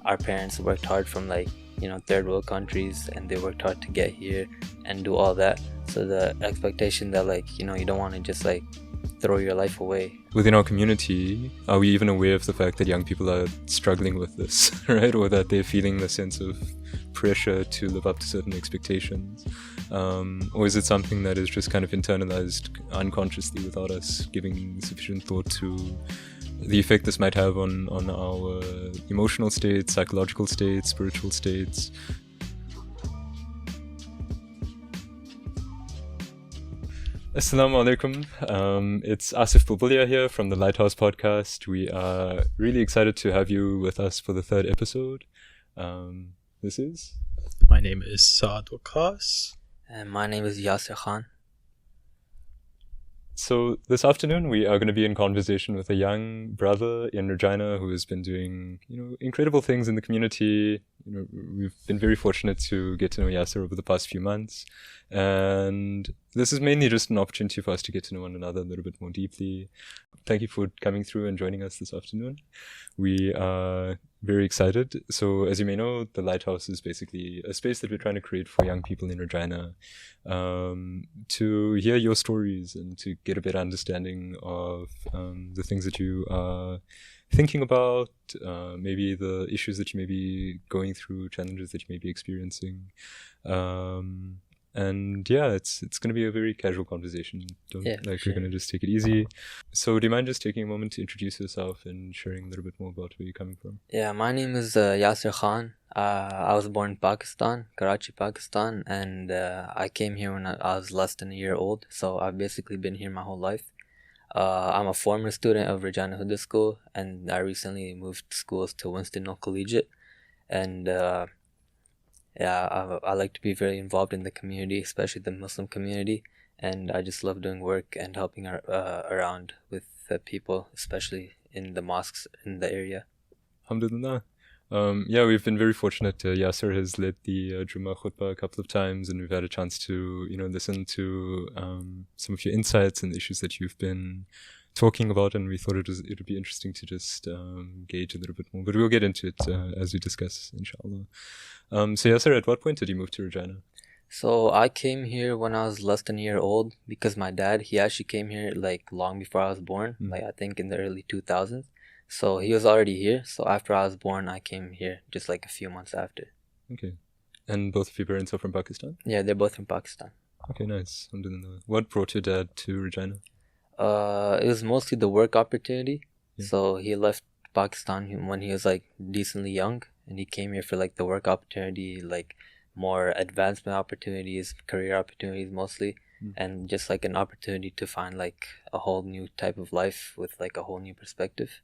our parents worked hard from like, third world countries, and they worked hard to get here and do all that. So the expectation that like, you don't want to just like throw your life away. Within our community, are we even aware of the fact that young people are struggling with this, right? Or that they're feeling the sense of pressure to live up to certain expectations? Or is it something that is just kind of internalized unconsciously without us giving sufficient thought to the effect this might have on our emotional states, psychological states, spiritual states? Assalamu alaikum. It's Asif Bulbulia here from the Lighthouse podcast. We are really excited to have you with us for the third episode. This is? My name is Saad Wakas. And my name is Yasir Khan. So this afternoon we are going to be in conversation with a young brother in Regina who has been doing, incredible things in the community. We've been very fortunate to get to know Yasir over the past few months, and this is mainly just an opportunity for us to get to know one another a little bit more deeply. Thank you for coming through and joining us this afternoon. We are very excited. So as you may know, the Lighthouse is basically a space that we're trying to create for young people in Regina, to hear your stories and to get a better understanding of the things that you are thinking about, maybe the issues that you may be going through, challenges that you may be experiencing. And yeah, it's going to be a very casual conversation. We're going to just take it easy. So do you mind just taking a moment to introduce yourself and sharing a little bit more about where you're coming from? Yeah, my name is Yasir Khan. I was born in Pakistan, Karachi, Pakistan, and I came here when I was less than a year old. So I've basically been here my whole life. I'm a former student of Regina Huda School, and I recently moved schools to Winston Knoll Collegiate. And I like to be very involved in the community, especially the Muslim community, and I just love doing work and helping around with the people, especially in the mosques in the area. Alhamdulillah. We've been very fortunate. Yasir has led the Jummah khutbah a couple of times, and we've had a chance to, listen to some of your insights and the issues that you've been talking about, and we thought it would be interesting to just gauge a little bit more. But we'll get into it as we discuss, inshallah. So Yasir, at what point did you move to Regina? So I came here when I was less than a year old, because my dad, he actually came here like long before I was born, like I think in the early 2000s. So he was already here. So after I was born, I came here just like a few months after. Okay. And both of your parents are from Pakistan? Yeah, they're both from Pakistan. Okay, nice. Alhamdulillah. What brought your dad to Regina? It was mostly the work opportunity. Yeah. So he left Pakistan when he was like decently young, and he came here for like the work opportunity, like more advancement opportunities, career opportunities mostly, and just like an opportunity to find like a whole new type of life with like a whole new perspective.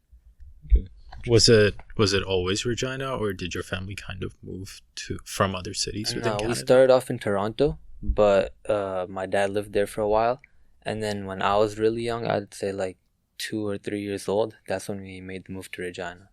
Okay. Was it always Regina, or did your family kind of move from other cities within Canada? We started off in Toronto, but my dad lived there for a while, and then when I was really young, I'd say like 2 or 3 years old, that's when we made the move to Regina.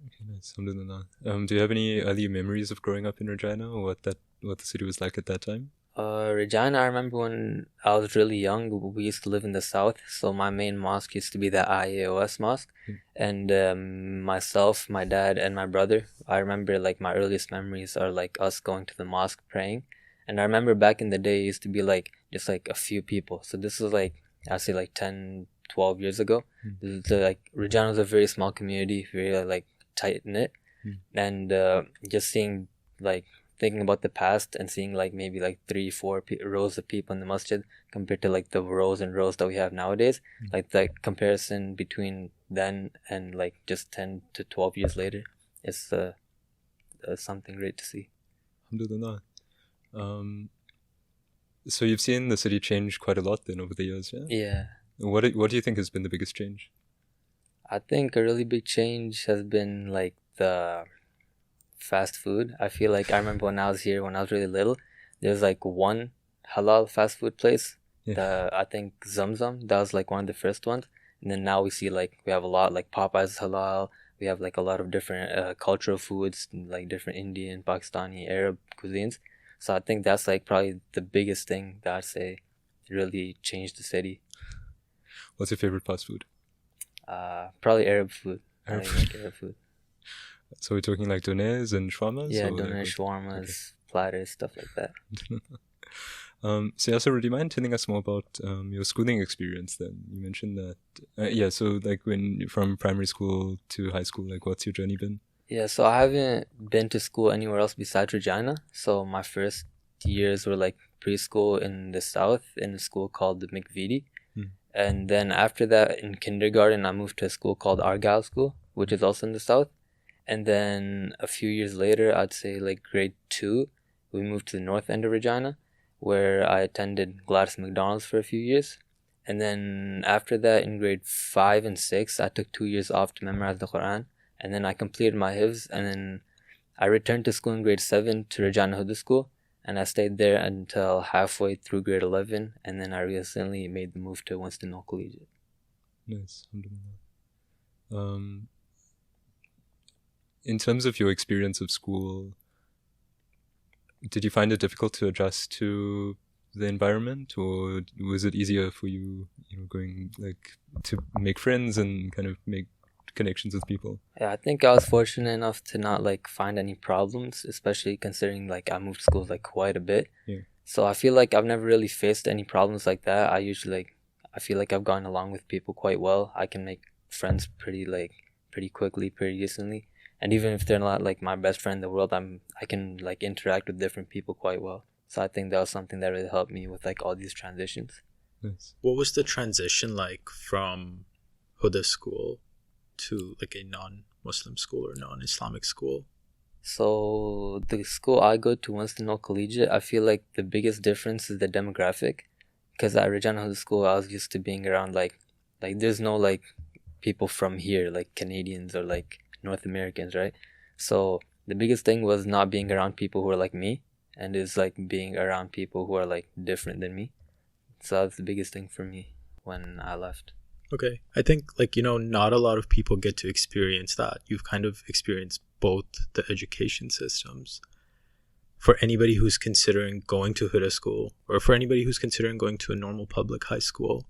Okay, nice. Alhamdulillah. Do you have any early memories of growing up in Regina, or what the city was like at that time? Regina, I remember when I was really young, we used to live in the south, so my main mosque used to be the IAOS mosque, and myself, my dad, and my brother, I remember like my earliest memories are like us going to the mosque praying, and I remember back in the day it used to be like just like a few people, so this was like, I'd say like 10, 12 years ago. Like Regina was a very small community, very like tight-knit, and just seeing like thinking about the past and seeing like maybe like 3-4 rows of people in the masjid compared to like the rows and rows that we have nowadays, like the comparison between then and like just 10 to 12 years later is something great to see. Alhamdulillah. So you've seen the city change quite a lot then over the years, yeah? Yeah. What do you think has been the biggest change? I think a really big change has been like the fast food. I feel like I remember when I was here, when I was really little, there was like one halal fast food place. Yeah. I think Zamzam, that was like one of the first ones. And then now we see like we have a lot, like Popeyes halal. We have like a lot of different cultural foods, like different Indian, Pakistani, Arab cuisines. So I think that's like probably the biggest thing that I'd say really changed the city. What's your favorite fast food? Probably Arab food. I really like Arab food. So we're talking like doners and shawarmas? Yeah, or doner, like, shawarmas, platters, stuff like that. So Yasir, would you mind telling us more about your schooling experience then? You mentioned that, so like when from primary school to high school, like what's your journey been? Yeah, so I haven't been to school anywhere else besides Regina. So my first years were like preschool in the south in a school called the McVitie. And then after that, in kindergarten, I moved to a school called Argyle School, which is also in the south. And then a few years later, I'd say like grade 2, we moved to the north end of Regina, where I attended Gladys McDonald's for a few years. And then after that, in grade 5 and 6, I took 2 years off to memorize the Quran. And then I completed my hifz, and then I returned to school in grade 7 to Regina Huda School. And I stayed there until halfway through grade 11, and then I recently made the move to Winston Collegiate. Nice. In terms of your experience of school, did you find it difficult to adjust to the environment, or was it easier for you, going like to make friends and kind of make connections with people? Yeah, I think I was fortunate enough to not like find any problems, especially considering like I moved schools like quite a bit. Yeah. So I feel like I've never really faced any problems like that. I feel like I've gone along with people quite well. I can make friends pretty quickly, pretty decently. And even if they're not like my best friend in the world, I can like interact with different people quite well. So I think that was something that really helped me with like all these transitions. Nice. What was the transition like from Huda school to like a non-Muslim school or non-Islamic school? So the school I go to, Winston Collegiate, I feel like the biggest difference is the demographic. Because at Regina Huda School, I was used to being around like there's no like people from here, like Canadians or like North Americans, right? So the biggest thing was not being around people who are like me, and is like being around people who are like different than me. So that's the biggest thing for me when I left. Okay. I think not a lot of people get to experience that. You've kind of experienced both the education systems. For anybody who's considering going to Huda school, or for anybody who's considering going to a normal public high school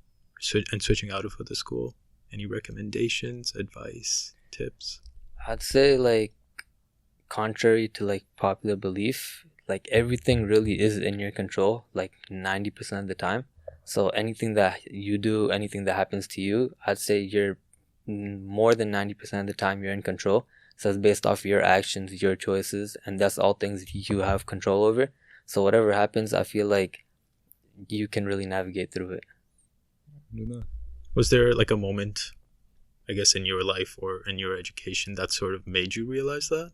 and switching out of Huda school, any recommendations, advice, tips? I'd say like contrary to like popular belief, like everything really is in your control like 90% of the time. So anything that you do, anything that happens to you, I'd say you're more than 90% of the time you're in control. So it's based off your actions, your choices, and that's all things you have control over. So whatever happens, I feel like you can really navigate through it. Was there like a moment, I guess, in your life or in your education that sort of made you realize that?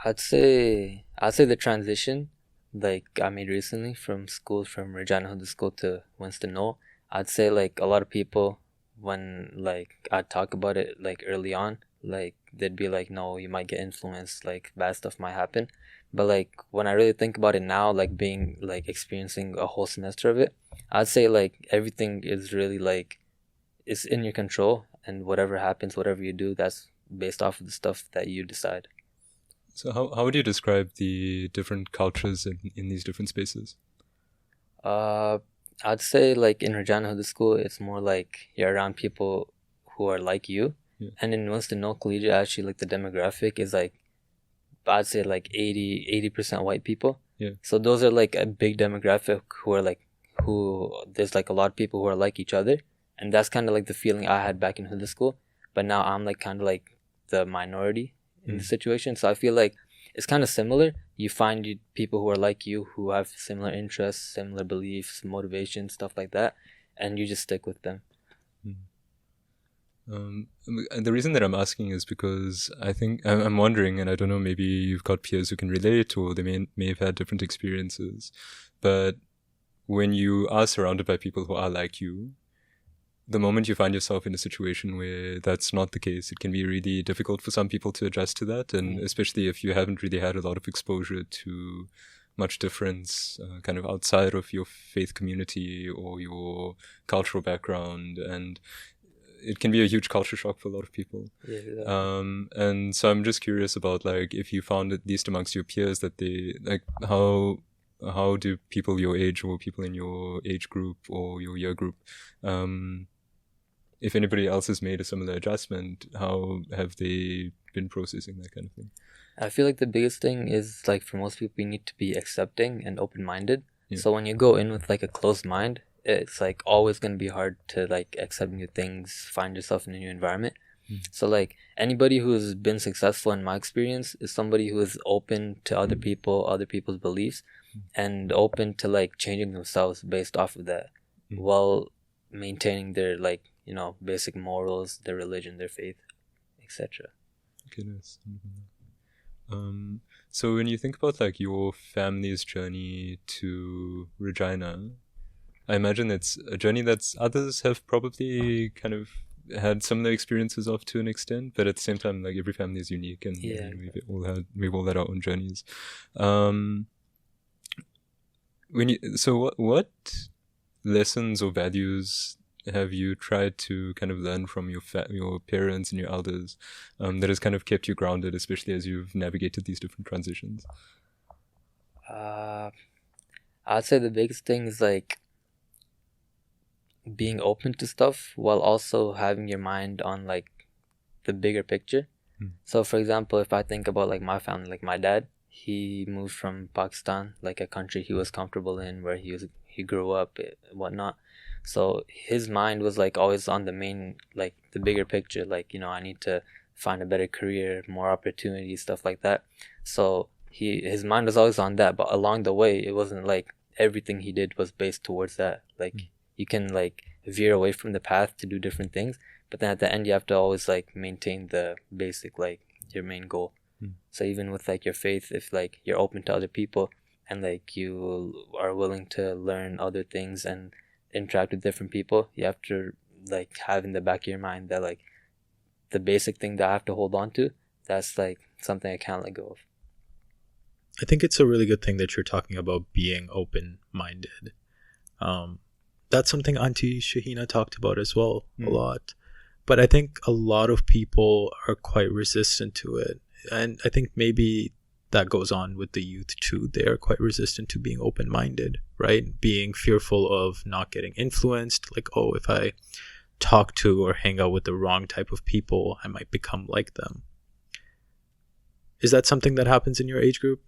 I'd say the transition like I made recently from Regina Huda School to Winston Knoll. I'd say like a lot of people, when like I'd talk about it like early on, like they'd be like, no, you might get influenced, like bad stuff might happen. But like when I really think about it now, like being like experiencing a whole semester of it, I'd say like everything is really like it's in your control, and whatever happens, whatever you do, that's based off of the stuff that you decide. So how would you describe the different cultures in these different spaces? I'd say like in Regina Huda School, it's more like you're around people who are like you. Yeah. And in Winston Collegiate, actually like the demographic is like, I'd say like 80% white people. Yeah. So those are like a big demographic there's like a lot of people who are like each other. And that's kind of like the feeling I had back in Huda School. But now I'm like kind of like the minority in the situation. So I feel like it's kind of similar. You find people who are like you, who have similar interests, similar beliefs, motivations, stuff like that, and you just stick with them. And the reason that I'm asking is because I think I'm wondering, and I don't know, maybe you've got peers who can relate, or they may have had different experiences, but when you are surrounded by people who are like you, the moment you find yourself in a situation where that's not the case, it can be really difficult for some people to adjust to that. And especially if you haven't really had a lot of exposure to much difference kind of outside of your faith community or your cultural background. And it can be a huge culture shock for a lot of people. Yeah, exactly. And so I'm just curious about like if you found, at least amongst your peers, that they like how do people your age or people in your age group or your year group if anybody else has made a similar adjustment, how have they been processing that kind of thing? I feel like the biggest thing is, like, for most people, you need to be accepting and open-minded. Yeah. So when you go in with like a closed mind, it's like always going to be hard to like accept new things, find yourself in a new environment. So like anybody who has been successful in my experience is somebody who is open to other people, other people's beliefs, and open to like changing themselves based off of that, while maintaining their, like, you know, basic morals, their religion, their faith, etc. Okay, nice. So when you think about like your family's journey to Regina, I imagine it's a journey that others have probably kind of had similar experiences of to an extent, but at the same time, like, every family is unique, and Yeah. we've all had our own journeys. What lessons or values have you tried to kind of learn from your parents and your elders that has kind of kept you grounded, especially as you've navigated these different transitions? I'd say the biggest thing is like being open to stuff while also having your mind on like the bigger picture. So for example, if I think about like my family, like my dad, he moved from Pakistan, like a country he was comfortable in, where he grew up, whatnot. So his mind was like always on the main, like the bigger picture, like, you know, I need to find a better career, more opportunities, stuff like that. So his mind was always on that, but along the way, it wasn't like everything he did was based towards that. Like you can like veer away from the path to do different things, but then at the end you have to always like maintain the basic, like your main goal. So even with like your faith, if like you're open to other people and like you are willing to learn other things and interact with different people, you have to like have in the back of your mind that like the basic thing that I have to hold on to, that's like something I can't let go of. I think it's a really good thing that you're talking about being open-minded. That's something Auntie Shahina talked about as well a lot. But I think a lot of people are quite resistant to it. And I think maybe that goes on with the youth too. They are quite resistant to being open-minded, right? Being fearful of not getting influenced. Like, oh, if I talk to or hang out with the wrong type of people, I might become like them. Is that something that happens in your age group?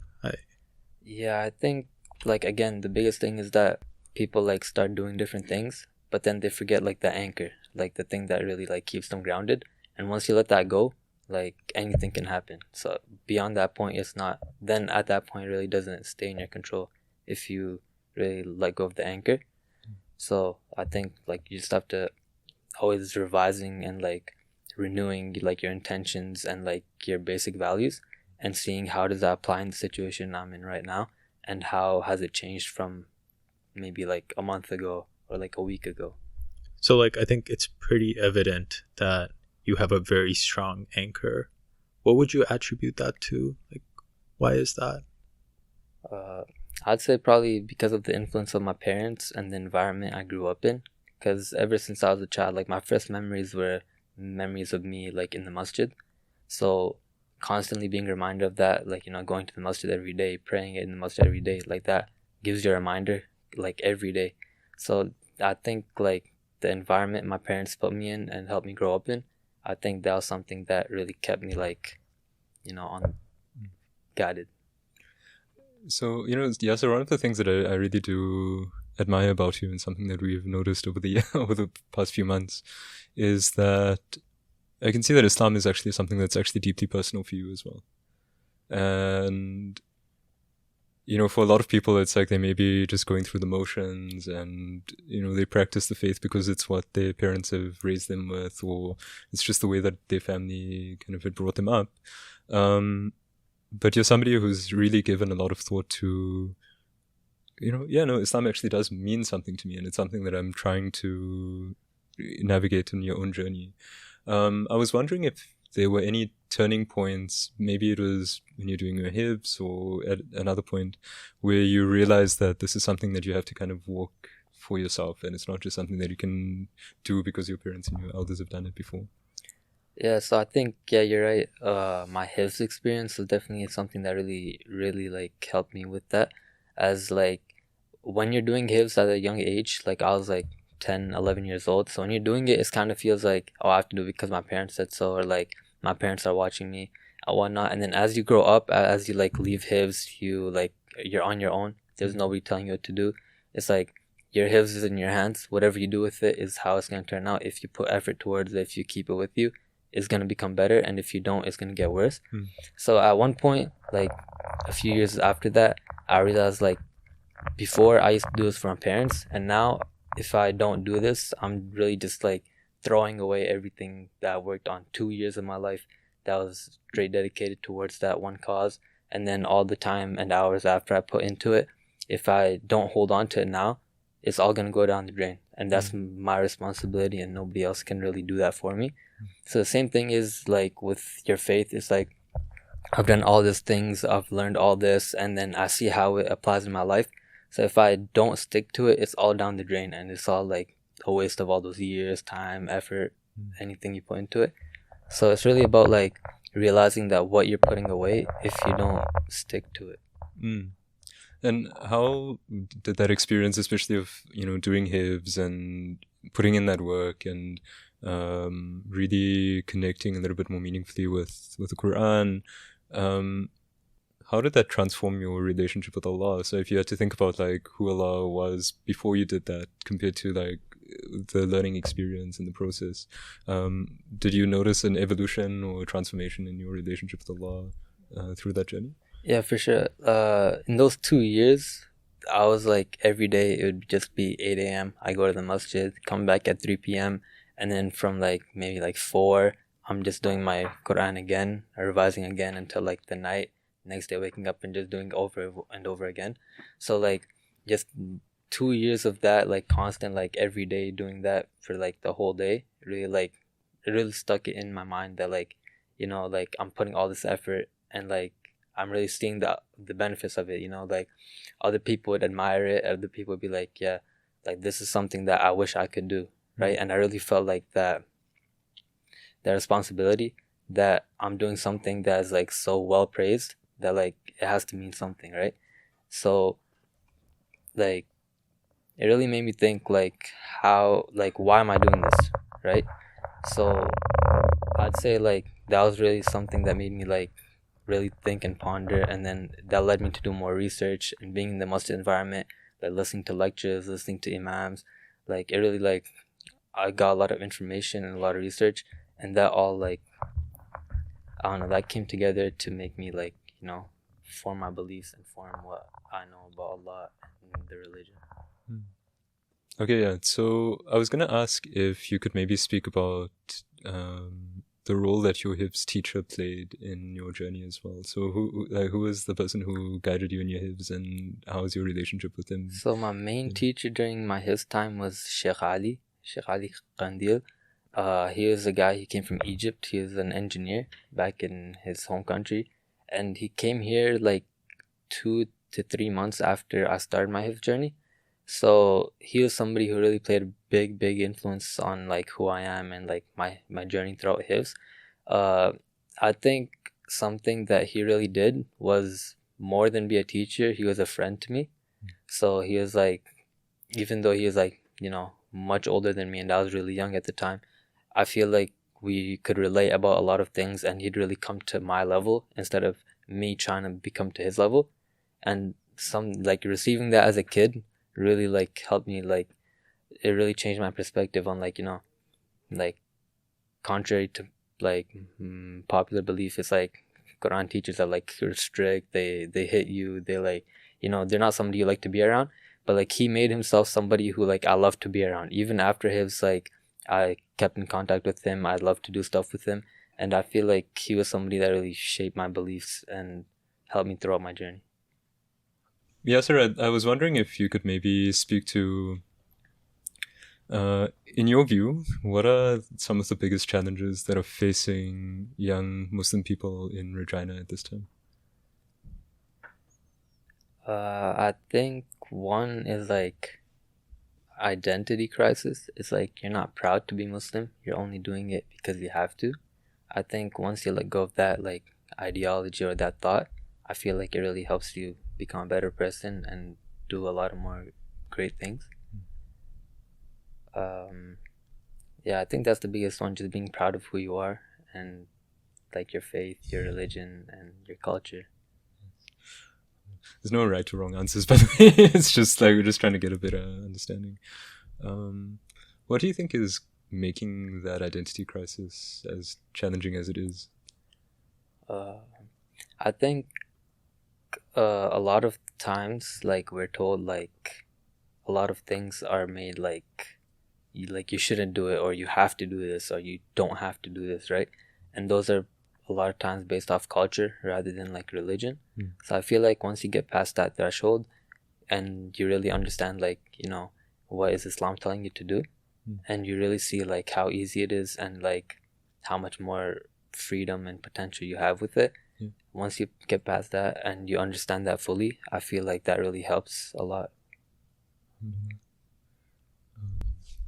Yeah, I think, like, again, the biggest thing is that people like start doing different things, but then they forget like the anchor, like the thing that really like keeps them grounded. And once you let that go, like anything can happen. So beyond that point, it's not, then at that point it really doesn't stay in your control if you really let go of the anchor. So I think like you just have to always revising and like renewing like your intentions and like your basic values, and seeing how does that apply in the situation I'm in right now, and how has it changed from maybe like a month ago or like a week ago. So like I think it's pretty evident that you have a very strong anchor. What would you attribute that to? Like, why is that? I'd say probably because of the influence of my parents and the environment I grew up in. Because ever since I was a child, like my first memories were memories of me like in the masjid. So constantly being reminded of that, like, you know, going to the masjid every day, praying in the masjid every day, like that gives you a reminder like every day. So I think like the environment my parents put me in and helped me grow up in, I think that was something that really kept me like, you know, on guided. So, you know, Yasir, one of the things that I really do admire about you, and something that we've noticed over the past few months, is that I can see that Islam is actually something that's actually deeply personal for you as well. And, you know, for a lot of people, it's like they may be just going through the motions, and, you know, they practice the faith because it's what their parents have raised them with, or it's just the way that their family kind of had brought them up. But you're somebody who's really given a lot of thought to, you know, yeah, no, Islam actually does mean something to me, and it's something that I'm trying to navigate in your own journey. I was wondering if there were any turning points, maybe it was when you're doing your hibs or at another point, where you realize that this is something that you have to kind of walk for yourself, and it's not just something that you can do because your parents and your elders have done it before. Yeah, so I think, yeah, you're right. My hibs experience was definitely something that really like helped me with that. As like when you're doing hibs at a young age, like I was like 10, 11 years old. So when you're doing it, it kind of feels like, oh, I have to do it because my parents said so, or like my parents are watching me or whatnot. And then as you grow up, as you like leave hifz, you're on your own. There's nobody telling you what to do. It's like your hifz is in your hands. Whatever you do with it is how it's going to turn out. If you put effort towards it, if you keep it with you, it's going to become better. And if you don't, it's going to get worse. So at one point, like a few years after that, I realized like before I used to do this for my parents, and now if I don't do this, I'm really just like throwing away everything that I worked on 2 years of my life that was straight dedicated towards that one cause. And then all the time and hours after I put into it, if I don't hold on to it now, it's all going to go down the drain. And that's my responsibility, and nobody else can really do that for me. So the same thing is like with your faith. It's like I've done all these things, I've learned all this, and then I see how it applies in my life. So if I don't stick to it, it's all down the drain, and it's all like a waste of all those years, time, effort, anything you put into it. So it's really about like realizing that what you're putting away, if you don't stick to it. And how did that experience, especially of, doing hifz and putting in that work and really connecting a little bit more meaningfully with the Quran, how did that transform your relationship with Allah? So if you had to think about like who Allah was before you did that compared to like the learning experience and the process, did you notice an evolution or transformation in your relationship with Allah through that journey? Yeah, for sure. In those 2 years, I was like every day it would just be 8 a.m. I go to the Masjid, come back at 3 p.m. And then from like maybe like 4, I'm just doing my Quran again, revising again until like the night. Next day waking up and just doing over and over again. So like just 2 years of that, like constant, like every day doing that for like the whole day, really it really stuck it in my mind that like, like I'm putting all this effort, and like I'm really seeing the benefits of it, like other people would admire it, other people would be like, yeah, like this is something that I wish I could do, right? And I really felt like that responsibility, that I'm doing something that is like so well praised that like it has to mean something, right? So like it really made me think like why am I doing this, right? So I'd say like that was really something that made me like really think and ponder, and then that led me to do more research, and being in the Masjid environment, like listening to lectures, listening to imams, like it really like I got a lot of information and a lot of research, and that all like I don't know, that came together to make me like form my beliefs and form what I know about Allah and the religion. Okay, yeah. So I was gonna ask if you could maybe speak about the role that your hifz teacher played in your journey as well. So who was the person who guided you in your hifz, and how was your relationship with him? So my main teacher during my hifz time was Sheikh Ali Kandil. He was a guy, he came from Egypt. He was an engineer back in his home country, and he came here like 2 to 3 months after I started my hifz journey. So he was somebody who really played a big influence on like who I am and like my journey throughout hifz. I think something that he really did was more than be a teacher, he was a friend to me. So he was like, even though he was like, much older than me and I was really young at the time, I feel like we could relate about a lot of things, and he'd really come to my level instead of me trying to become to his level. And some like receiving that as a kid really like helped me, like it really changed my perspective on like like contrary to like popular belief, it's like Quran teachers are like strict, they hit you, they like they're not somebody you like to be around. But like he made himself somebody who like I love to be around. Even after his like I kept in contact with him, I loved to do stuff with him, and I feel like he was somebody that really shaped my beliefs and helped me throughout my journey. Yeah, sir, I was wondering if you could maybe speak to, in your view, what are some of the biggest challenges that are facing young Muslim people in Regina at this time? I think one is like identity crisis. It's like you're not proud to be Muslim. You're only doing it because you have to. I think once you let go of that like ideology or that thought, I feel like it really helps you become a better person and do a lot of more great things. Yeah, I think that's the biggest one, just being proud of who you are and like your faith, your religion, and your culture. There's no right or wrong answers, by the way. It's just like we're just trying to get a better understanding. What do you think is making that identity crisis as challenging as it is? I think a lot of times, like, we're told like a lot of things are made like you shouldn't do it, or you have to do this, or you don't have to do this, right? And those are a lot of times based off culture rather than like religion. So I feel like once you get past that threshold and you really understand, like, you know, what is Islam telling you to do, and you really see like how easy it is and like how much more freedom and potential you have with it. Once you get past that and you understand that fully, I feel like that really helps a lot.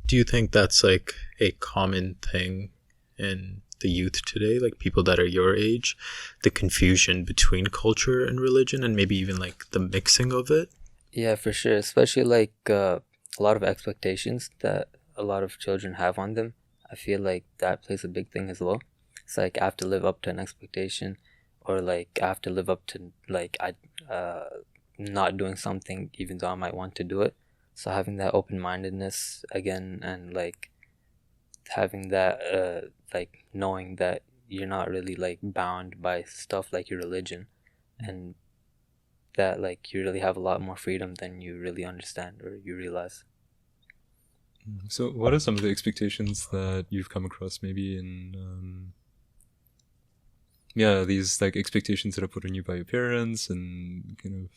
Do you think that's like a common thing in the youth today, like people that are your age, the confusion between culture and religion, and maybe even like the mixing of it? Yeah, for sure. Especially like a lot of expectations that a lot of children have on them. I feel like that plays a big thing as well. It's like I have to live up to an expectation, or like I have to live up to like not doing something even though I might want to do it. So having that open-mindedness again, and like having that like knowing that you're not really like bound by stuff like your religion, and that like you really have a lot more freedom than you really understand or you realize. So what are some of the expectations that you've come across maybe in these like expectations that are put on you by your parents and kind of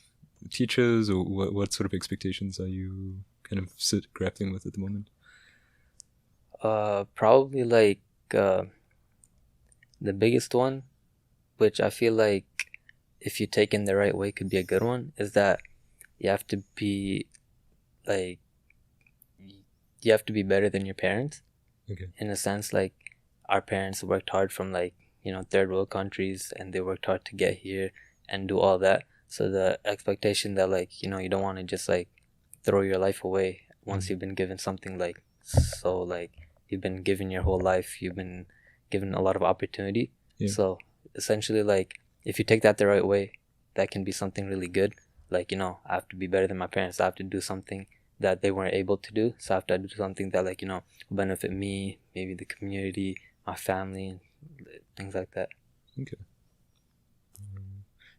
teachers, or what sort of expectations are you kind of grappling with at the moment? Probably like the biggest one, which I feel like if you take in the right way could be a good one, is that you have to be like, you have to be better than your parents. Okay. In a sense, like our parents worked hard from like, you know, third world countries, and they worked hard to get here and do all that. So the expectation that like, you know, you don't want to just like throw your life away once you've been given something like, so like you've been given your whole life, you've been given a lot of opportunity. So essentially, like if you take that the right way, that can be something really good. Like, you know, I have to be better than my parents. I have to do something that they weren't able to do. So I have to do something that, like, you know, will benefit me, maybe the community, my family, things like that. Okay.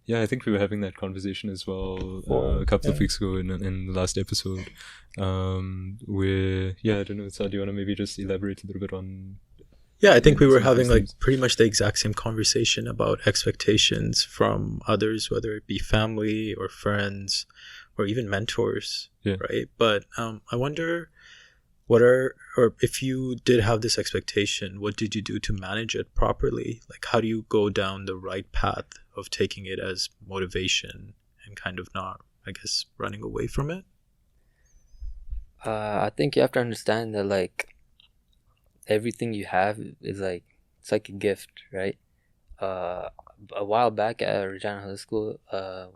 Yeah, I think we were having that conversation as well a couple of weeks ago in the last episode. Where, I don't know, Saad, do you want to maybe just elaborate a little bit on... Yeah, I think we were having like pretty much the exact same conversation about expectations from others, whether it be family or friends or even mentors, right? But I wonder or if you did have this expectation, what did you do to manage it properly? Like, how do you go down the right path of taking it as motivation and kind of not, I guess, running away from it? I think you have to understand that like everything you have is like, it's like a gift, right? A while back at Regina High School, a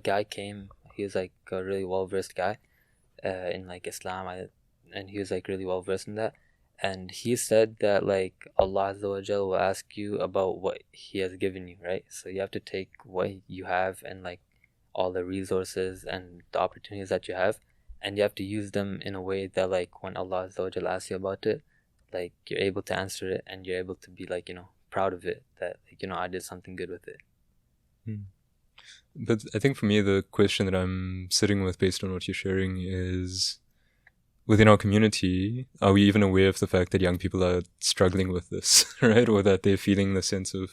guy came. He was like a really well-versed guy in like Islam, and he was like really well-versed in that. And he said that like Allah Azza wa Jal will ask you about what He has given you, right? So you have to take what you have and like all the resources and the opportunities that you have, and you have to use them in a way that like when Allah Azza wa Jal asks you about it, like you're able to answer it and you're able to be like, you know, proud of it, that like, you know, I did something good with it. But I think for me, the question that I'm sitting with based on what you're sharing is, within our community, are we even aware of the fact that young people are struggling with this, right? Or that they're feeling the sense of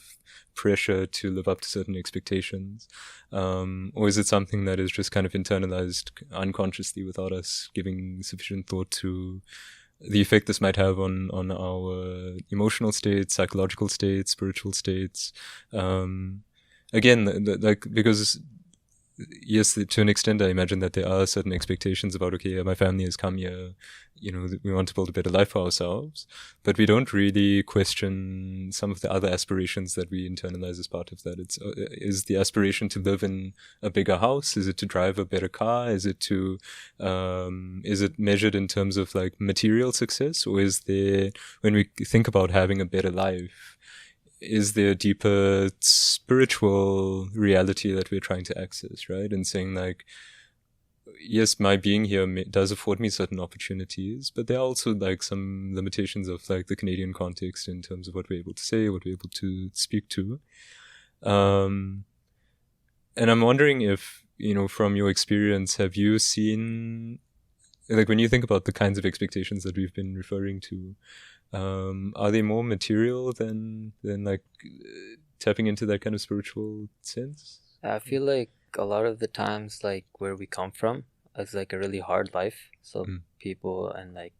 pressure to live up to certain expectations? Or is it something that is just kind of internalized unconsciously without us giving sufficient thought to the effect this might have on our emotional states, psychological states, spiritual states? Again, like, because yes, to an extent, I imagine that there are certain expectations about, okay, my family has come here, we want to build a better life for ourselves, but we don't really question some of the other aspirations that we internalize as part of that. Is the aspiration to live in a bigger house? Is it to drive a better car? Is it measured in terms of like material success? Or when we think about having a better life, is there a deeper spiritual reality that we're trying to access, right? And saying like, yes, my being here does afford me certain opportunities, but there are also like some limitations of like the Canadian context in terms of what we're able to say, what we're able to speak to. And I'm wondering if, from your experience, have you seen, like when you think about the kinds of expectations that we've been referring to, are they more material than like tapping into that kind of spiritual sense? I feel like a lot of the times, like where we come from, it's like a really hard life. So people and like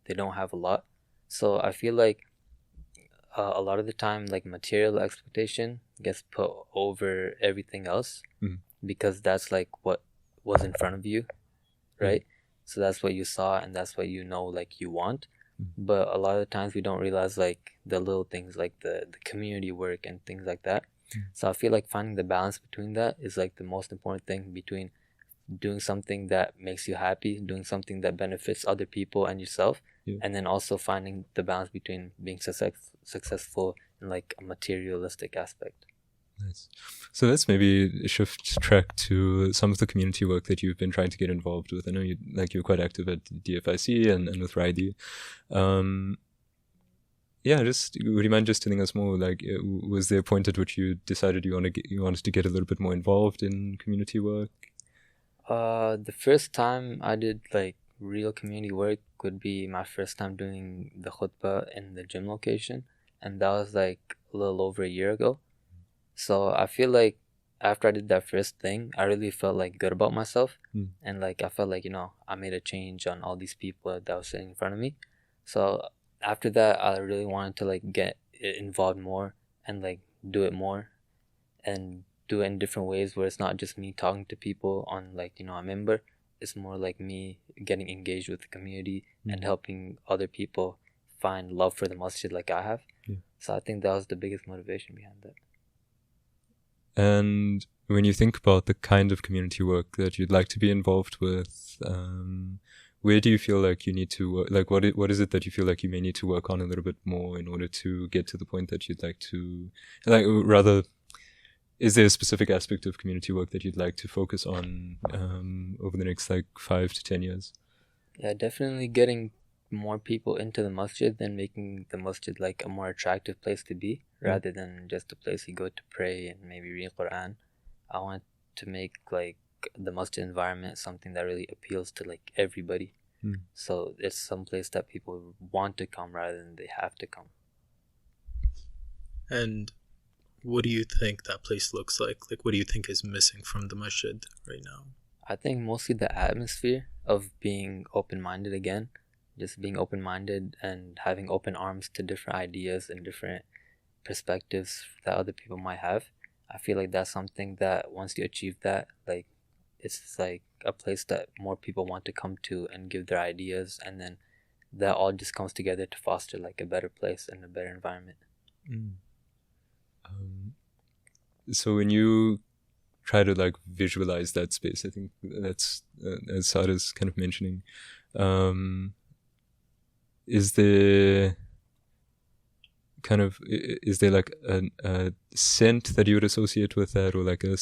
they don't have a lot. So I feel like a lot of the time, like material expectation gets put over everything else because that's like what was in front of you, right? So that's what you saw and that's what like you want. But a lot of the times we don't realize like the little things like the community work and things like that. So I feel like finding the balance between that is like the most important thing, between doing something that makes you happy, doing something that benefits other people and yourself, and then also finding the balance between being successful in like a materialistic aspect. Nice. So let's maybe shift track to some of the community work that you've been trying to get involved with. I know you're quite active at DFIC and with RYLI. Would you mind just telling us more? Like, was there a point at which you decided you wanted to get a little bit more involved in community work? The first time I did like real community work would be my first time doing the khutbah in the gym location, and that was like a little over a year ago. So I feel like after I did that first thing, I really felt like good about myself, and like I felt like I made a change on all these people that was sitting in front of me. So after that, I really wanted to like get involved more and like do it more and do it in different ways where it's not just me talking to people on like a member. It's more like me getting engaged with the community and helping other people find love for the masjid like I have. So I think that was the biggest motivation behind that. And when you think about the kind of community work that you'd like to be involved with, where do you feel like you need to work? Like, what is it that you feel like you may need to work on a little bit more in order to get to the point that you'd like to, like, rather, is there a specific aspect of community work that you'd like to focus on over the next like 5 to 10 years? Yeah, definitely getting more people into the masjid and making the masjid like a more attractive place to be, rather than just a place you go to pray and maybe read Quran. I want to make like the masjid environment something that really appeals to like everybody. So it's some place that people want to come rather than they have to come. And what do you think that place looks like? Like, what do you think is missing from the masjid right now? I think mostly the atmosphere of being open-minded again. Just being open-minded and having open arms to different ideas and different perspectives that other people might have. I feel like that's something that once you achieve that, like it's like a place that more people want to come to and give their ideas, and then that all just comes together to foster like a better place and a better environment. So when you try to like visualize that space, I think that's as Sada's kind of mentioning, is there like a scent that you would associate with that, or like a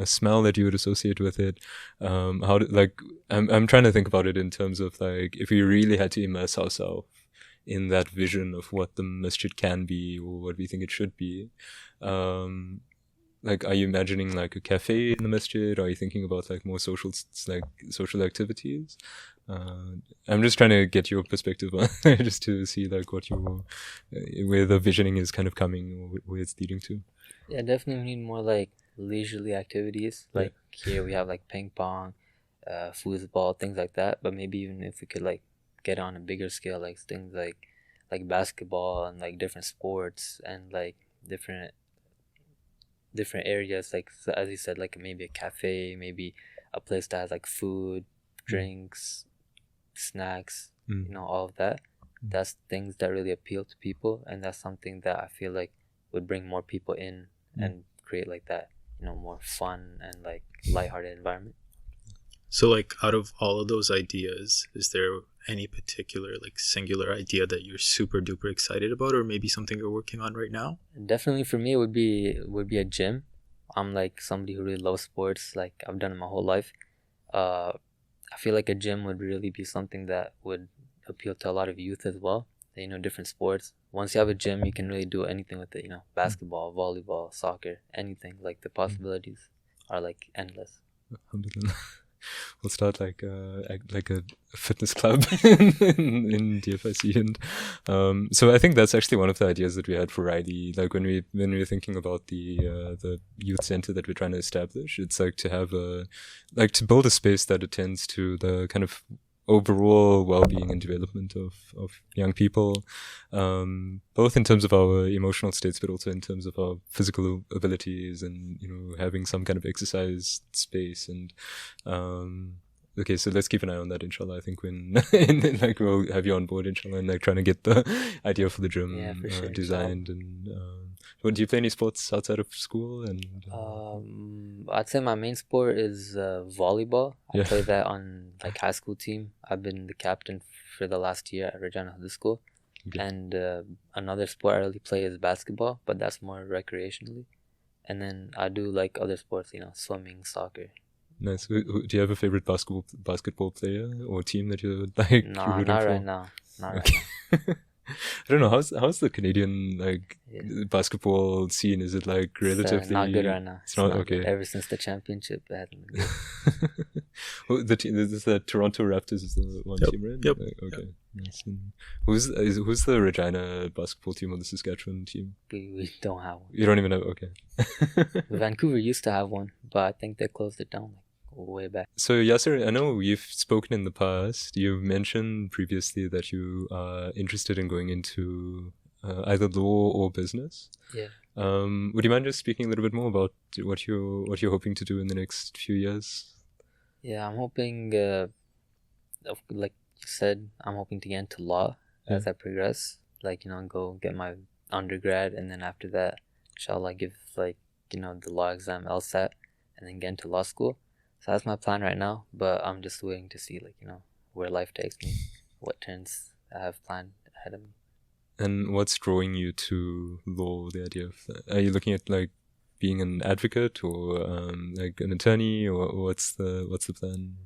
smell that you would associate with it? I'm trying to think about it in terms of like, if we really had to immerse ourselves in that vision of what the masjid can be or what we think it should be, like, are you imagining like a cafe in the masjid? Are you thinking about like more social activities? I'm just trying to get your perspective on just to see like where the visioning is kind of coming or where it's leading to. Yeah, definitely need more like leisurely activities. Like here we have like ping pong, foosball, things like that. But maybe even if we could like get on a bigger scale, like things like basketball and like different sports and like different different areas, like as you said, like maybe a cafe, maybe a place that has like food, drinks, snacks, all of that. That's things that really appeal to people, and that's something that I feel like would bring more people in and create like that, more fun and like lighthearted environment. So like out of all of those ideas, is there any particular like singular idea that you're super duper excited about, or maybe something you're working on right now? Definitely for me it would be a gym. I'm like somebody who really loves sports, like I've done it my whole life. I feel like a gym would really be something that would appeal to a lot of youth as well. Different sports. Once you have a gym, you can really do anything with it. Basketball, volleyball, soccer, anything. Like the possibilities are like endless. We'll start like a fitness club in DFIC, and so I think that's actually one of the ideas that we had for RYLI. Like when we were thinking about the youth center that we're trying to establish, it's like to have to build a space that attends to the kind of overall well-being and development of young people, both in terms of our emotional states, but also in terms of our physical abilities, and having some kind of exercise space. And okay, so let's keep an eye on that, inshallah. I think when like we'll have you on board, inshallah, and like trying to get the idea for the gym designed. And do you play any sports outside of school? And I'd say my main sport is volleyball. I play that on like high school team. I've been the captain for the last year at Regina High School. Okay. And another sport I really play is basketball, but that's more recreationally. And then I do like other sports, swimming, soccer. Nice. Do you have a favorite basketball player or team that you're like? No, not right now. Not right now. I don't know, how's the Canadian basketball scene? Is it like relatively not good right now? It's not okay. Good. Ever since the championship, it hasn't been good. This is the Toronto Raptors is the one team, right? Yep. Okay. Yep. Nice. Who's the Regina basketball team or the Saskatchewan team? We don't have one. You don't even have. Okay. Vancouver used to have one, but I think they closed it down way back. So Yasir, I know you've spoken in the past. You've mentioned previously that you are interested in going into either law or business. Yeah. Would you mind just speaking a little bit more about what you're hoping to do in the next few years? Yeah, I'm hoping, like you said, I'm hoping to get into law as I progress. Like, go get my undergrad, and then after that, inshallah, give the law exam, LSAT, and then get into law school. So that's my plan right now, but I'm just waiting to see, where life takes me, what turns I have planned ahead of me. And what's drawing you to law, the idea of that? Are you looking at, being an advocate or, an attorney, or what's the plan?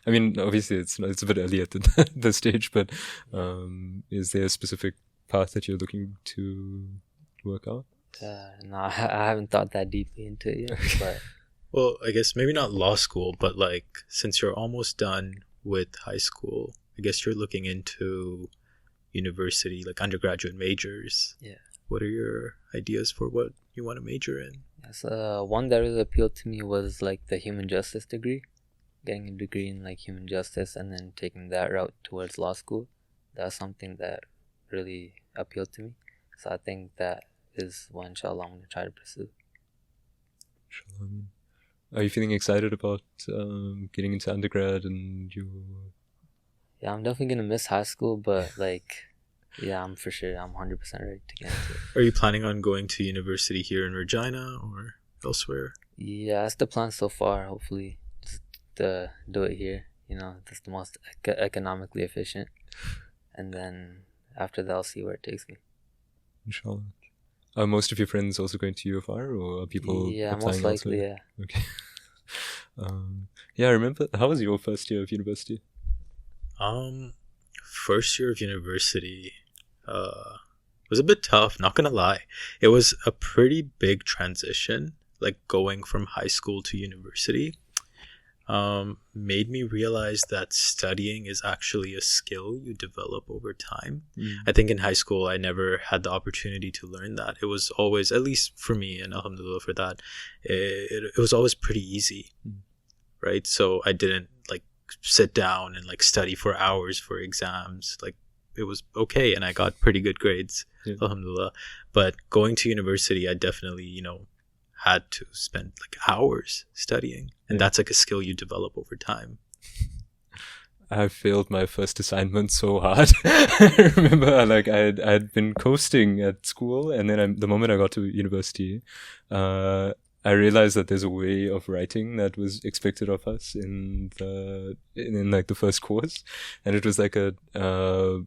I mean, obviously it's a bit early at the stage, but is there a specific path that you're looking to work out? No, I haven't thought that deeply into it yet, but... Well, I guess maybe not law school, but since you're almost done with high school, I guess you're looking into university, undergraduate majors. Yeah. What are your ideas for what you want to major in? Yes, one that really appealed to me was the human justice degree. Getting a degree in human justice and then taking that route towards law school. That's something that really appealed to me. So I think that is what, inshallah, I'm going to try to pursue. Inshallah. Are you feeling excited about getting into undergrad and you? Yeah, I'm definitely gonna miss high school, but yeah, I'm 100% ready to get into it. Are you planning on going to university here in Regina or elsewhere? Yeah, that's the plan so far. Hopefully, just do it here. That's the most economically efficient, and then after that, I'll see where it takes me. Inshallah. Are most of your friends also going to UFR, or are people applying most likely, elsewhere? Yeah. Okay. Yeah, I remember. How was your first year of university? First year of university was a bit tough, not gonna lie. It was a pretty big transition, going from high school to university. Made me realize that studying is actually a skill you develop over time. I think in high school I never had the opportunity to learn that. It was always, at least for me, and alhamdulillah for that, it was always pretty easy, right? So I didn't sit down and study for hours for exams. It was okay, and I got pretty good grades, alhamdulillah. But going to university, I definitely had to spend like hours studying, and that's like a skill you develop over time. I failed my first assignment so hard. I remember, like, I'd been coasting at school, and then the moment I got to university, I realized that there's a way of writing that was expected of us in like the first course, and it was like the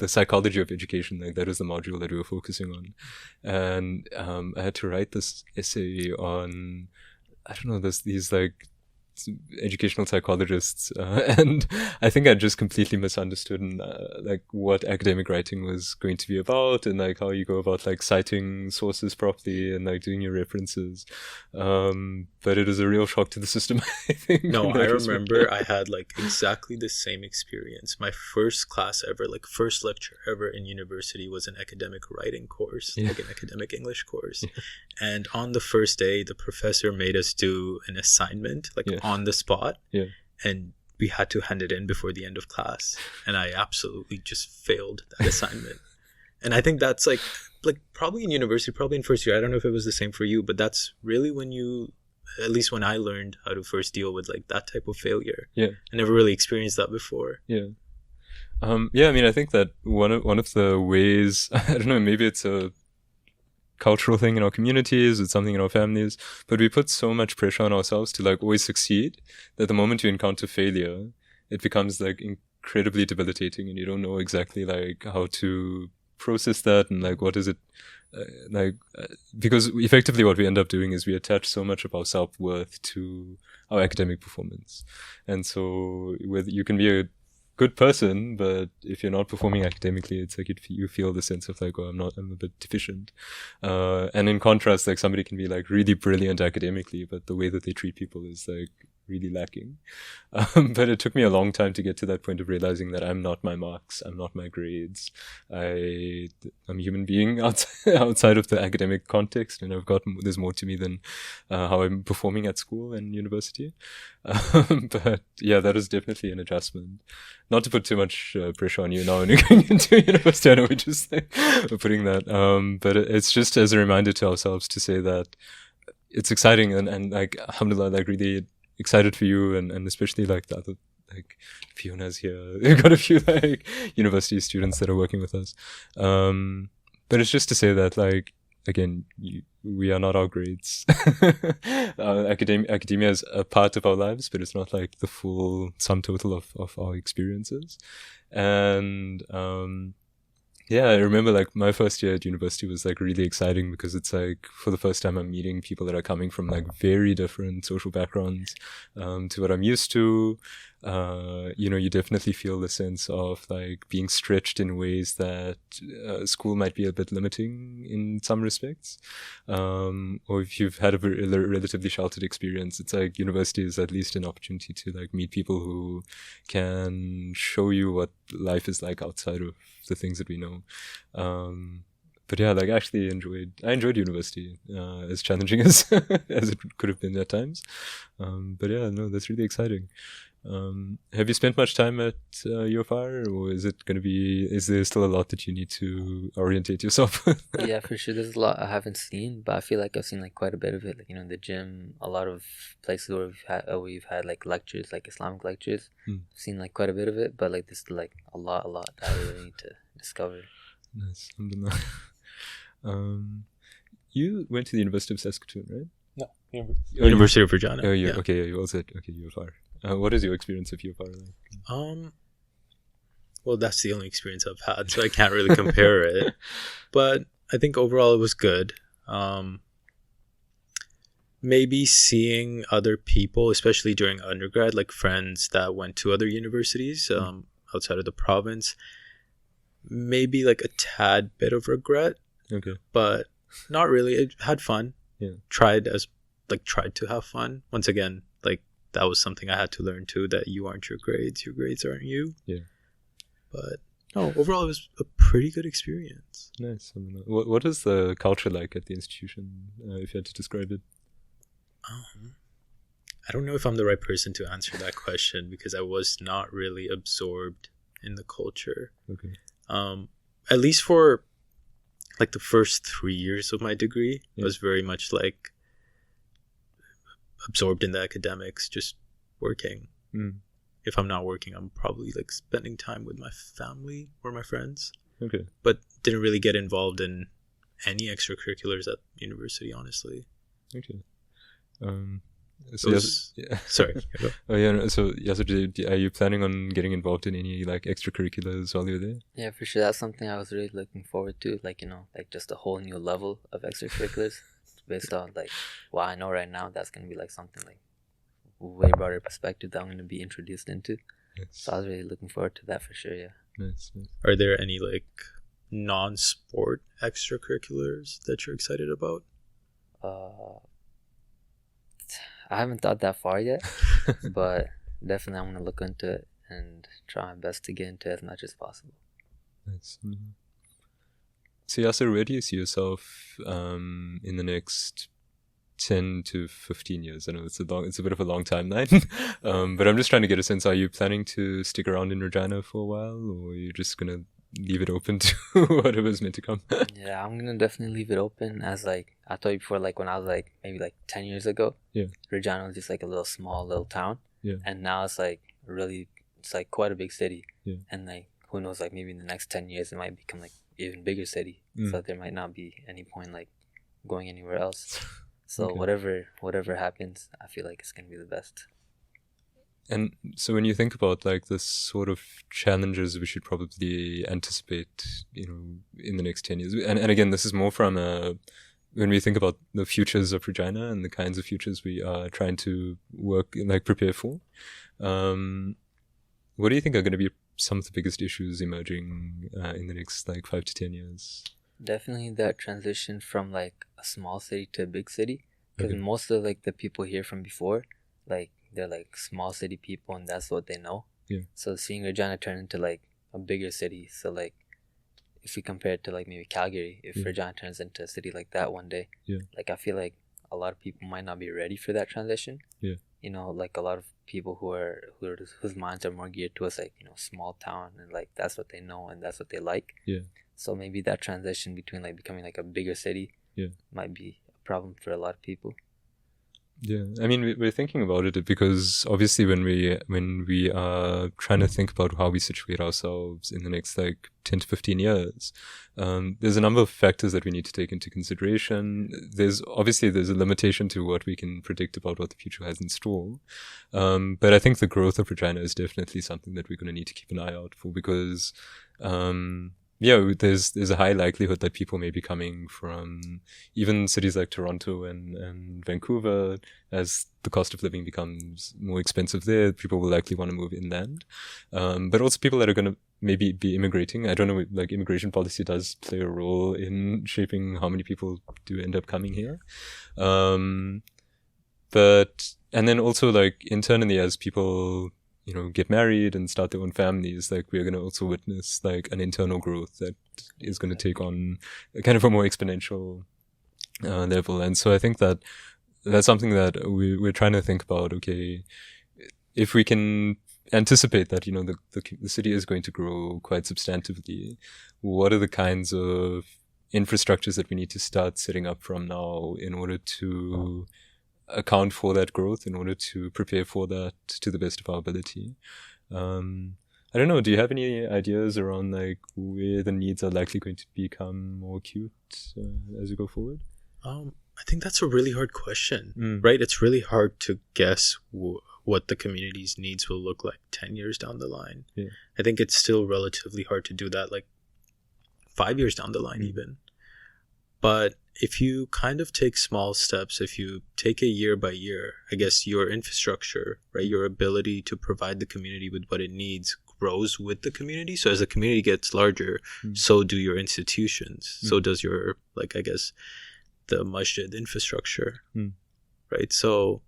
psychology of education. Like, that was the module that we were focusing on, and I had to write this essay on, I don't know, these like educational psychologists, and I think I just completely misunderstood like what academic writing was going to be about, and like how you go about like citing sources properly and like doing your references. But it was a real shock to the system, I think. No, I remember I had like exactly the same experience. My first class ever, like first lecture ever in university, was an academic writing course, like an academic English course. And on the first day, the professor made us do an assignment, like on the spot. And we had to hand it in before the end of class. And I absolutely just failed that assignment. And I think that's like probably in university, probably in first year. I don't know if it was the same for you, but that's really when you, at least when I learned how to first deal with like that type of failure. I never really experienced that before. I mean, I think that one of the ways, I don't know, maybe it's a cultural thing in our communities, it's something in our families, but we put so much pressure on ourselves to like always succeed that the moment you encounter failure, it becomes like incredibly debilitating, and you don't know exactly like how to process that, and like what is it because effectively what we end up doing is we attach so much of our self-worth to our academic performance. And so you can be a good person, but if you're not performing academically, it's like you feel the sense of like, oh, I'm a bit deficient. And in contrast, like somebody can be like really brilliant academically, but the way that they treat people is like really lacking. But it took me a long time to get to that point of realizing that I'm not my marks, I'm not my grades. I'm a human being outside of the academic context, and there's more to me than how I'm performing at school and university. But yeah, that is definitely an adjustment. Not to put too much pressure on you now when you're going into university. I know we're just like, we're putting that. But it's just as a reminder to ourselves to say that it's exciting, and like, alhamdulillah, like really excited for you, and especially like the other, like Fiona's here. We've got a few like university students that are working with us. But it's just to say that, like, again, we are not our grades. Academia is a part of our lives, but it's not like the full sum total of our experiences. And I remember like my first year at university was like really exciting, because it's like for the first time I'm meeting people that are coming from like very different social backgrounds to what I'm used to. You definitely feel the sense of like being stretched in ways that school might be a bit limiting in some respects. Or if you've had a relatively sheltered experience, it's like university is at least an opportunity to like meet people who can show you what life is like outside of the things that we know. But yeah, like I enjoyed university, as challenging as it could have been at times. But yeah, no, that's really exciting. Have you spent much time at UFR, or is there still a lot that you need to orientate yourself with? Yeah, for sure. There's a lot I haven't seen, but I feel like I've seen like quite a bit of it. Like, the gym, a lot of places where we've had like lectures, like Islamic lectures. I've seen like quite a bit of it, but like there's like a lot that I really need to discover. Nice. You went to the University of Saskatoon, right? No, University of Regina. Oh, yeah. Okay, you also said UFR. What is your experience of UFR like? Well, that's the only experience I've had, so I can't really compare it. But I think overall it was good. Maybe seeing other people, especially during undergrad, like friends that went to other universities outside of the province, maybe like a tad bit of regret. Okay. But not really. It had fun. Yeah. Tried to have fun. Once again, like, that was something I had to learn too, that you aren't your grades aren't you. Yeah. But no, overall it was a pretty good experience. Nice. What is the culture like at the institution, if you had to describe it? I don't know if I'm the right person to answer that question, because I was not really absorbed in the culture. Okay. At least for like the first 3 years of my degree, it was very much like absorbed in the academics, just working. If I'm not working, I'm probably like spending time with my family or my friends. Okay. But didn't really get involved in any extracurriculars at university, honestly. Okay. So Sorry. Oh yeah. No, so Yasir, are you planning on getting involved in any like extracurriculars while you're there? Yeah, for sure. That's something I was really looking forward to. Like, you know, like just a whole new level of extracurriculars based on like what I know right now. That's gonna be like something like way broader perspective that I'm gonna be introduced into. Yes. So I was really looking forward to that for sure. Yeah. Nice. Are there any like non-sport extracurriculars that you're excited about? I haven't thought that far yet, but definitely I'm gonna look into it and try my best to get into as much as possible. Nice. So Yasir, where do you see yourself in the next 10 to 15 years? I know it's a bit of a long timeline, but I'm just trying to get a sense. Are you planning to stick around in Regina for a while, or are you just gonna leave it open to whatever's meant to come? Yeah, I'm gonna definitely leave it open. As like I told you before, like when I was like maybe like 10 years ago, Regina was just like a little town, and now it's like it's like quite a big city, and like who knows, like maybe in the next 10 years it might become like even bigger city, so there might not be any point like going anywhere else. So whatever happens, I feel like it's gonna be the best. And so when you think about like the sort of challenges we should probably anticipate, you know, in the next 10 years, and again, this is more from when we think about the futures of Regina and the kinds of futures we are trying to prepare for, what do you think are going to be some of the biggest issues emerging in the next like 5 to 10 years? Definitely that transition from like a small city to a big city, because most of like the people here from before, like they're like small city people and that's what they know. So seeing Regina turn into like a bigger city, so like if we compare it to like maybe Calgary, if Regina turns into a city like that one day, like I feel like a lot of people might not be ready for that transition. You know, like a lot of people whose minds are more geared towards like, you know, small town and like that's what they know and that's what they like. So maybe that transition between like becoming like a bigger city might be a problem for a lot of people. Yeah, I mean, we're thinking about it because obviously when we are trying to think about how we situate ourselves in the next like 10 to 15 years, there's a number of factors that we need to take into consideration. There's a limitation to what we can predict about what the future has in store. But I think the growth of Regina is definitely something that we're going to need to keep an eye out for, because there's a high likelihood that people may be coming from even cities like Toronto and Vancouver. As the cost of living becomes more expensive there, people will likely want to move inland. But also people that are going to maybe be immigrating. I don't know, like immigration policy does play a role in shaping how many people do end up coming here. And then also like internally, as people, you know, get married and start their own families, like we're going to also witness like an internal growth that is going to take on a kind of a more exponential level. And so I think that that's something that we're trying to think about. Okay, if we can anticipate that, you know, the city is going to grow quite substantively, what are the kinds of infrastructures that we need to start setting up from now in order to account for that growth, in order to prepare for that to the best of our ability? I don't know, do you have any ideas around like where the needs are likely going to become more acute as we go forward? I think that's a really hard question, right? It's really hard to guess what the community's needs will look like 10 years down the line. I think it's still relatively hard to do that like 5 years down the line even. But if you kind of take small steps, if you take it year by year, I guess your infrastructure, right, your ability to provide the community with what it needs grows with the community. So as the community gets larger, so do your institutions. So does your, like, I guess, the Masjid infrastructure, right? So,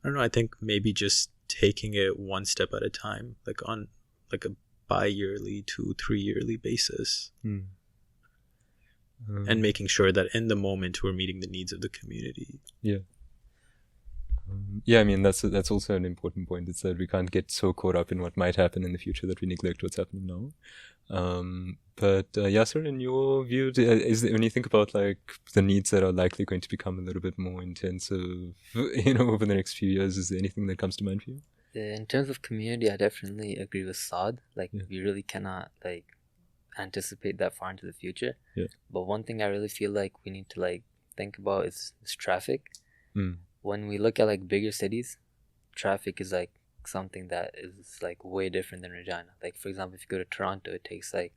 I don't know, I think maybe just taking it one step at a time, like on like a bi-yearly to 3-yearly basis. And making sure that in the moment we're meeting the needs of the community. I mean, that's also an important point. It's that we can't get so caught up in what might happen in the future that we neglect what's happening now. But Yasir, in your view, when you think about like the needs that are likely going to become a little bit more intensive, over the next few years, is there anything that comes to mind for you? In terms of community, I definitely agree with Saad. Like, Yeah. we really cannot like anticipate that far into the future. Yeah. But one thing I really feel like we need to like think about is traffic. When we look at like bigger cities, traffic is like something that is like way different than Regina. Like, for example, if you go to Toronto, it takes like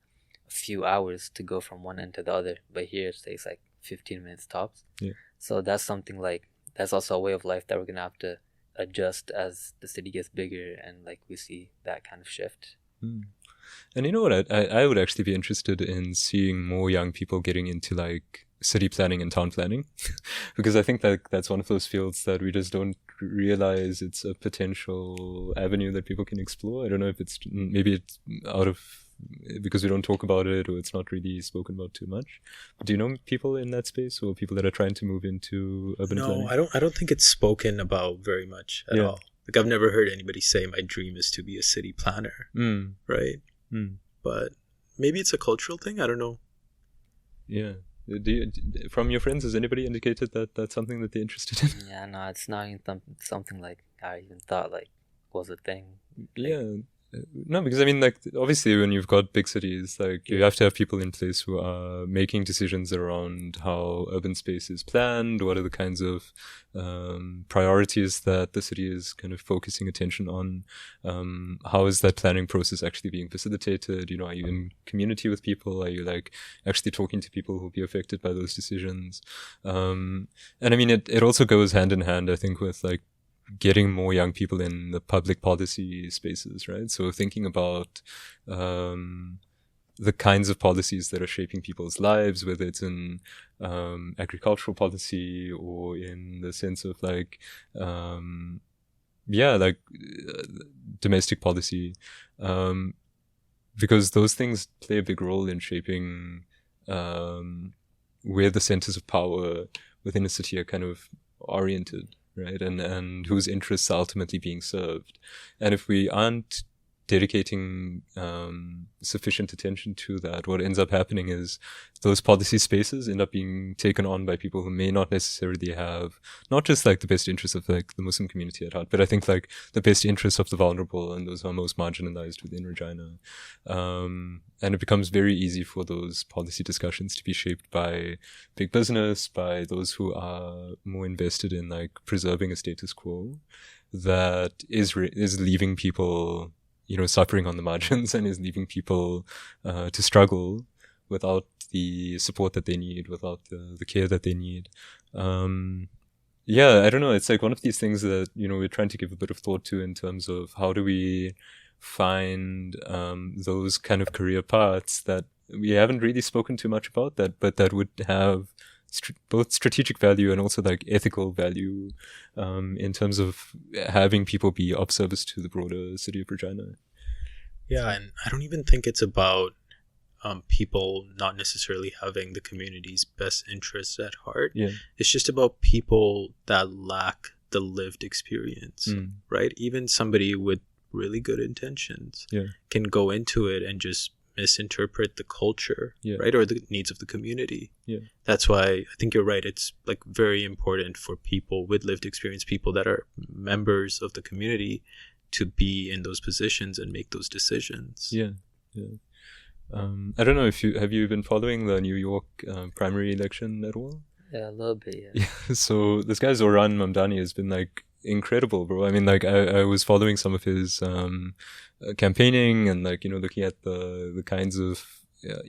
a few hours to go from one end to the other, but here it takes like 15 minutes tops. Yeah. So that's something like, that's also a way of life that we're gonna have to adjust as the city gets bigger and like we see that kind of shift. And you know what, I would actually be interested in seeing more young people getting into like city planning and town planning because I think that that's one of those fields that we just don't realize it's a potential avenue that people can explore. I don't know if maybe it's out of because we don't talk about it or it's not really spoken about too much. But do you know people in that space or people that are trying to move into urban planning? No, I don't think it's spoken about very much at all. Like, I've never heard anybody say my dream is to be a city planner, right? But maybe it's a cultural thing. I don't know. Yeah. From your friends, has anybody indicated that that's something that they're interested in? Yeah, no, it's not even something like I even thought like was a thing. Yeah. No, because I mean, like, obviously when you've got big cities, like, you have to have people in place who are making decisions around how urban space is planned, what are the kinds of priorities that the city is kind of focusing attention on, how is that planning process actually being facilitated, are you in community with people, are you, like, actually talking to people who will be affected by those decisions, and I mean, it also goes hand in hand, I think, with, like, getting more young people in the public policy spaces, right? So thinking about the kinds of policies that are shaping people's lives, whether it's in agricultural policy or in the sense of like, domestic policy, because those things play a big role in shaping where the centers of power within a city are kind of oriented. Right, and whose interests are ultimately being served. And if we aren't dedicating sufficient attention to that, what ends up happening is those policy spaces end up being taken on by people who may not necessarily have not just like the best interests of like the Muslim community at heart, but I think like the best interests of the vulnerable and those who are most marginalized within Regina. And it becomes very easy for those policy discussions to be shaped by big business, by those who are more invested in like preserving a status quo that is leaving people suffering on the margins and is leaving people to struggle without the support that they need, without the care that they need. I don't know. It's like one of these things that, we're trying to give a bit of thought to in terms of how do we find those kind of career paths that we haven't really spoken too much about, but that would have both strategic value and also like ethical value in terms of having people be of service to the broader city of Regina. Yeah, and I don't even think it's about people not necessarily having the community's best interests at heart. Yeah. It's just about people that lack the lived experience, right? Even somebody with really good intentions can go into it and just misinterpret the culture, right? Or the needs of the community. Yeah. That's why I think you're right. It's like very important for people with lived experience, people that are members of the community, to be in those positions and make those decisions. Yeah. I don't know if have you been following the New York primary election at all? Yeah, a little bit, yeah. So this guy Zohran Mamdani has been like incredible, bro. I mean, like I was following some of his campaigning and like, looking at the kinds of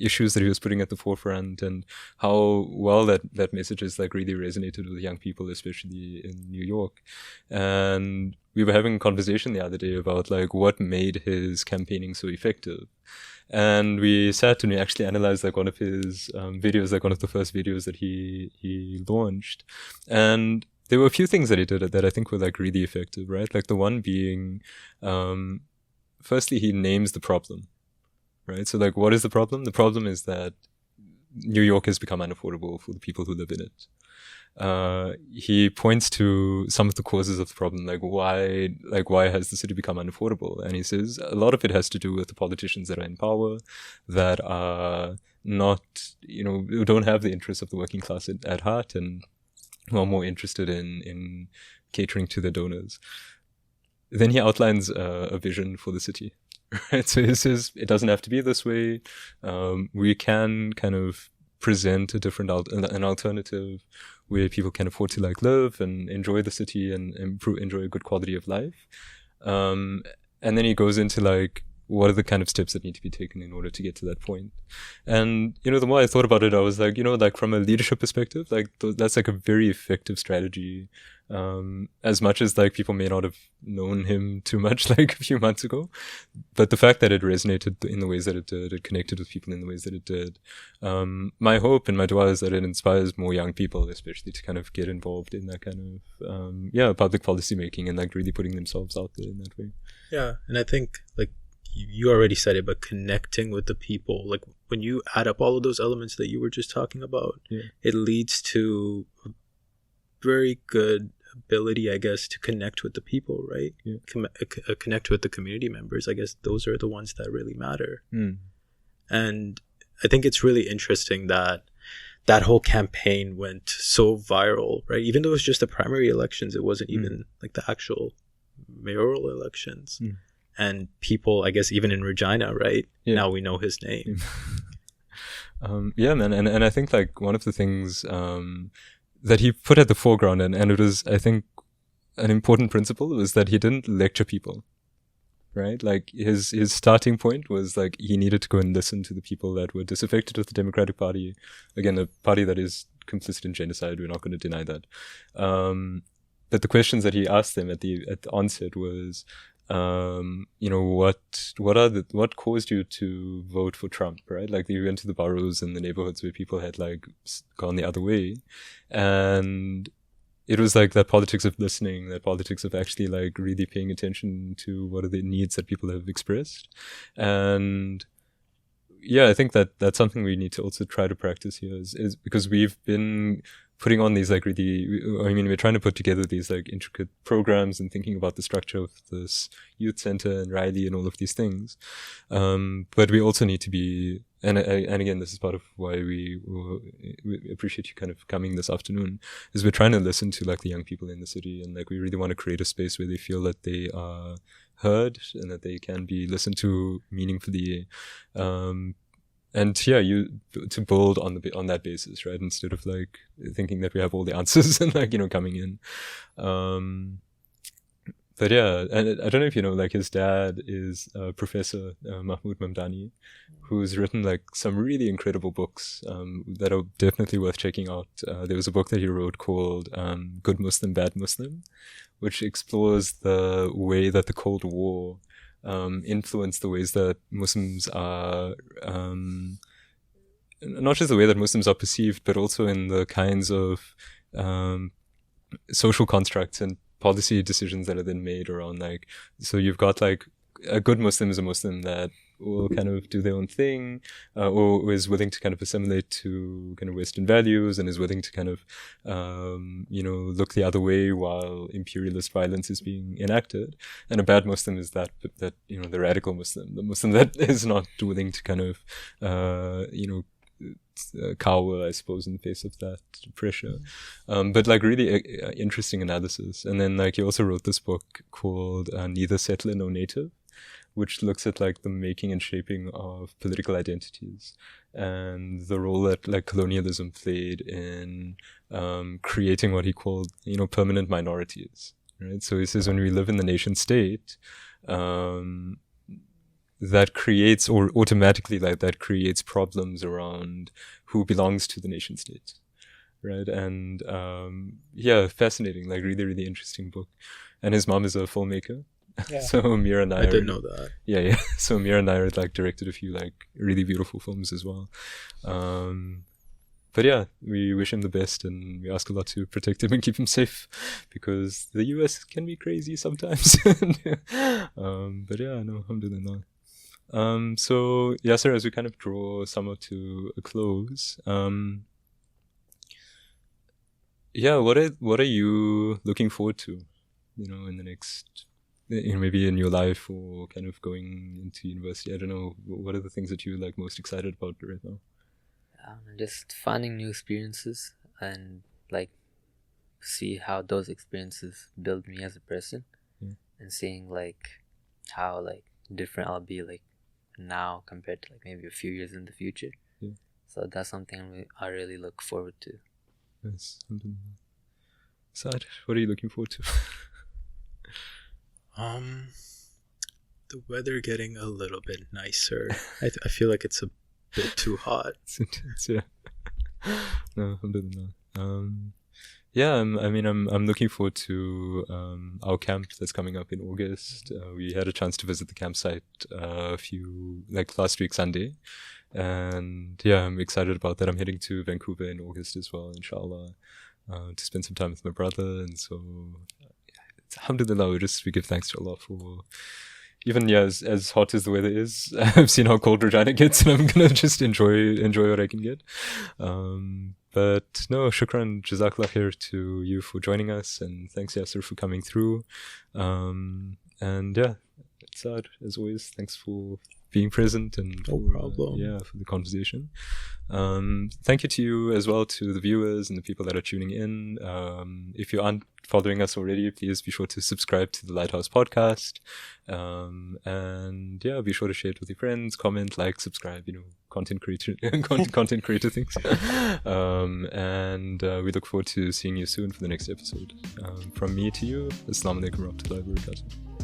issues that he was putting at the forefront and how well that message has like really resonated with young people, especially in New York. And we were having a conversation the other day about like what made his campaigning so effective. And we sat and we actually analyzed like one of his videos, like one of the first videos that he launched. And there were a few things that he did that I think were like really effective, right? Like the one being, firstly, he names the problem, right? So like, what is the problem? The problem is that New York has become unaffordable for the people who live in it. he points to some of the causes of the problem, why has the city become unaffordable? And he says a lot of it has to do with the politicians that are in power, that are not, who don't have the interests of the working class at heart, and who are more interested in catering to their donors. Then he outlines a vision for the city. Right? So he says it doesn't have to be this way. We can kind of present a different an alternative where people can afford to live and enjoy the city and enjoy a good quality of life. And then he goes into what are the kind of steps that need to be taken in order to get to that point. And, the more I thought about it, I was from a leadership perspective, that's a very effective strategy. As much as people may not have known him too much a few months ago, but the fact that it resonated in the ways that it did, it connected with people in the ways that it did. My hope and my dua is that it inspires more young people, especially, to kind of get involved in that kind of, public policy making and really putting themselves out there in that way. Yeah. And I think you already said it, but connecting with the people, when you add up all of those elements that you were just talking about, it leads to a very good ability, I guess, to connect with the people, right? Yeah. Connect with the community members. I guess those are the ones that really matter. And I think it's really interesting that whole campaign went so viral, right? Even though it was just the primary elections, it wasn't even the actual mayoral elections. And people, I guess, even in Regina, right? Yeah. Now we know his name. Yeah, man. And I think one of the things that he put at the foreground, and it was, I think, an important principle, was that he didn't lecture people, right? His starting point was he needed to go and listen to the people that were disaffected with the Democratic Party. Again, a party that is complicit in genocide. We're not going to deny that. But the questions that he asked them at the onset was, what caused you to vote for Trump, right? You went to the boroughs and the neighborhoods where people had gone the other way, and it was that politics of listening, that politics of actually really paying attention to what are the needs that people have expressed. And yeah, I think that that's something we need to also try to practice here, is because we've been putting on these we're trying to put together these intricate programs and thinking about the structure of this youth center and RYLI and all of these things. But we also need to be, and again, this is part of why we appreciate you kind of coming this afternoon, is we're trying to listen to the young people in the city, and we really want to create a space where they feel that they are heard and that they can be listened to meaningfully. And yeah, to build on that basis, right? Instead of thinking that we have all the answers and coming in. But yeah, and I don't know if you know, his dad is Professor Mahmoud Mamdani, who's written some really incredible books that are definitely worth checking out. There was a book that he wrote called Good Muslim, Bad Muslim, which explores the way that the Cold War influence the ways that Muslims are, not just the way that Muslims are perceived, but also in the kinds of social constructs and policy decisions that are then made around so you've got a good Muslim is a Muslim that will kind of do their own thing, or is willing to kind of assimilate to kind of Western values and is willing to kind of, look the other way while imperialist violence is being enacted. And a bad Muslim is that the radical Muslim, the Muslim that is not willing to kind of, cower, I suppose, in the face of that pressure. But really interesting analysis. And then he also wrote this book called Neither Settler Nor Native, which looks at the making and shaping of political identities and the role that colonialism played in creating what he called permanent minorities, right? So he says when we live in the nation state, that creates, or automatically that creates problems around who belongs to the nation state, right? And yeah, fascinating, really, really interesting book. And his mom is a filmmaker. Yeah. So Mira and I didn't know that. Yeah. So Mira and I directed a few really beautiful films as well. But yeah, we wish him the best and we ask a lot to protect him and keep him safe, because the US can be crazy sometimes. But yeah, no, alhamdulillah. So Yasir, as we kind of draw summer to a close, yeah, what are you looking forward to, in the next, maybe in your life or kind of going into university? I don't know. What are the things that you're like most excited about right now? Just finding new experiences and like see how those experiences build me as a person, and seeing like how like different I'll be like now compared to like maybe a few years in the future. So that's something I really look forward to. Yes. Sad. What are you looking forward to? The weather getting a little bit nicer. I feel like it's a bit too hot. It's intense, yeah. No, alhamdulillah. Yeah, I'm looking forward to our camp that's coming up in August. We had a chance to visit the campsite last week Sunday, and yeah, I'm excited about that. I'm heading to Vancouver in August as well, inshallah, to spend some time with my brother. And so, alhamdulillah, we give thanks to Allah for, even as hot as the weather is. I've seen how cold Regina gets, and I'm gonna just enjoy what I can get. But no, shukran, jazakallah khair to you for joining us, and thanks Yasir for coming through. And yeah, Saad, as always, thanks for being present and no problem. For the conversation. Thank you to you as well, to the viewers and the people that are tuning in. If you aren't following us already, please be sure to subscribe to the Lighthouse podcast. And yeah, be sure to share it with your friends, comment, like, subscribe, content creator things. And we look forward to seeing you soon for the next episode. From me to you, Assalamu alaikum wa rahmatullahi wa barakatuh.